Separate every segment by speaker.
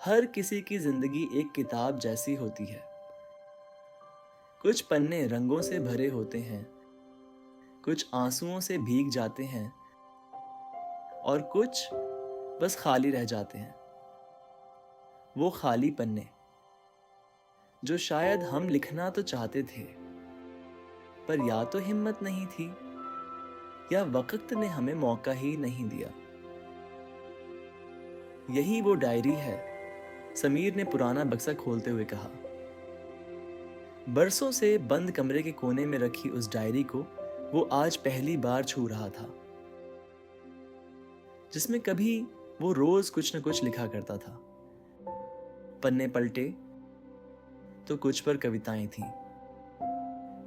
Speaker 1: हर किसी की जिंदगी एक किताब जैसी होती है। कुछ पन्ने रंगों से भरे होते हैं, कुछ आंसुओं से भीग जाते हैं और कुछ बस खाली रह जाते हैं। वो खाली पन्ने जो शायद हम लिखना तो चाहते थे, पर या तो हिम्मत नहीं थी या वक्त ने हमें मौका ही नहीं दिया। यही वो डायरी है, समीर ने पुराना बक्सा खोलते हुए कहा। बरसों से बंद कमरे के कोने में रखी उस डायरी को वो आज पहली बार छू रहा था, जिसमें कभी वो रोज कुछ न कुछ लिखा करता था। पन्ने पलटे तो कुछ पर कविताएं थीं,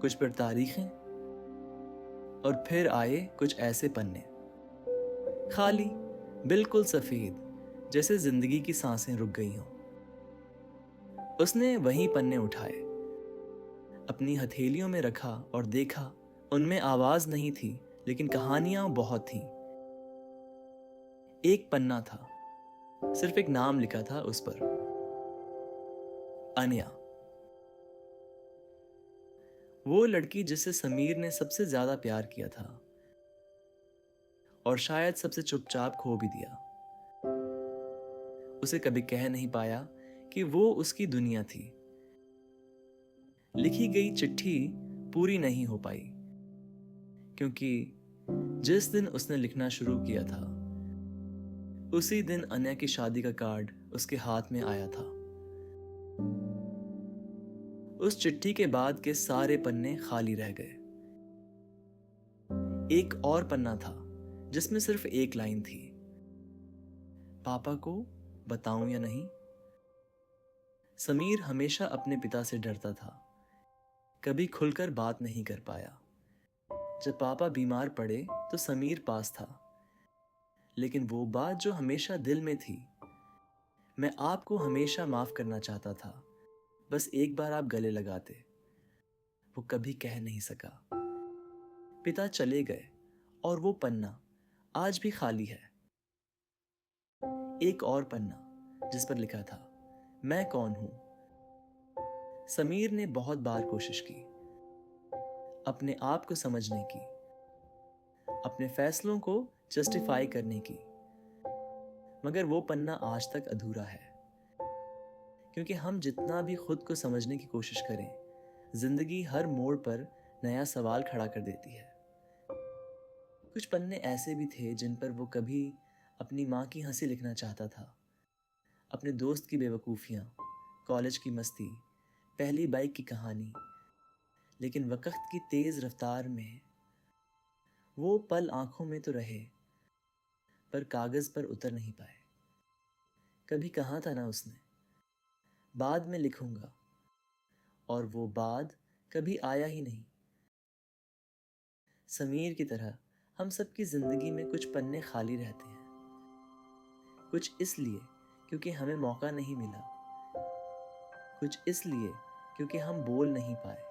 Speaker 1: कुछ पर तारीखें, और फिर आए कुछ ऐसे पन्ने, खाली, बिल्कुल सफेद, जैसे जिंदगी की सांसें रुक गई हों। उसने वही पन्ने उठाए, अपनी हथेलियों में रखा और देखा। उनमें आवाज नहीं थी, लेकिन कहानियां बहुत थीं। एक पन्ना था, सिर्फ एक नाम लिखा था उस पर, अनया। वो लड़की जिसे समीर ने सबसे ज्यादा प्यार किया था और शायद सबसे चुपचाप खो भी दिया। उसे कभी कह नहीं पाया कि वो उसकी दुनिया थी। लिखी गई चिट्ठी पूरी नहीं हो पाई, क्योंकि जिस दिन उसने लिखना शुरू किया था, उसी दिन अनया की शादी का कार्ड उसके हाथ में आया था। उस चिट्ठी के बाद के सारे पन्ने खाली रह गए। एक और पन्ना था, जिसमें सिर्फ एक लाइन थी, पापा को बताऊं या नहीं। समीर हमेशा अपने पिता से डरता था, कभी खुलकर बात नहीं कर पाया। जब पापा बीमार पड़े तो समीर पास था, लेकिन वो बात जो हमेशा दिल में थी, मैं आपको हमेशा माफ करना चाहता था, बस एक बार आप गले लगाते, वो कभी कह नहीं सका। पिता चले गए और वो पन्ना आज भी खाली है। एक और पन्ना जिस पर लिखा था, मैं कौन हूं। समीर ने बहुत बार कोशिश की, अपने आप को समझने की, अपने फैसलों को जस्टिफाई करने की, मगर वो पन्ना आज तक अधूरा है। क्योंकि हम जितना भी खुद को समझने की कोशिश करें, जिंदगी हर मोड़ पर नया सवाल खड़ा कर देती है। कुछ पन्ने ऐसे भी थे जिन पर वो कभी अपनी माँ की हंसी लिखना चाहता था, अपने दोस्त की बेवकूफ़ियाँ, कॉलेज की मस्ती, पहली बाइक की कहानी। लेकिन वक्त की तेज रफ्तार में वो पल आंखों में तो रहे, पर कागज पर उतर नहीं पाए। कभी कहा था ना उसने, बाद में लिखूंगा, और वो बाद कभी आया ही नहीं। समीर की तरह हम सबकी जिंदगी में कुछ पन्ने खाली रहते हैं, कुछ इसलिए क्योंकि हमें मौका नहीं मिला, कुछ इसलिए क्योंकि हम बोल नहीं पाए,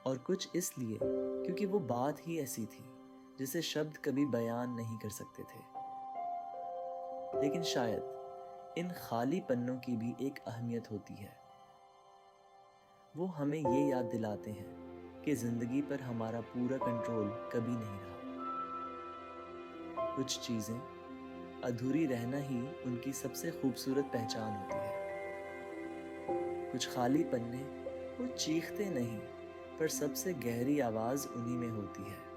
Speaker 1: और कुछ इसलिए क्योंकि वो बात ही ऐसी थी जिसे शब्द कभी बयान नहीं कर सकते थे। लेकिन शायद इन खाली पन्नों की भी एक अहमियत होती है। वो हमें ये याद दिलाते हैं कि जिंदगी पर हमारा पूरा कंट्रोल कभी नहीं रहा। कुछ चीजें अधूरी रहना ही उनकी सबसे खूबसूरत पहचान होती है। कुछ खाली पन्ने वो चीखते नहीं, पर सबसे गहरी आवाज उन्हीं में होती है।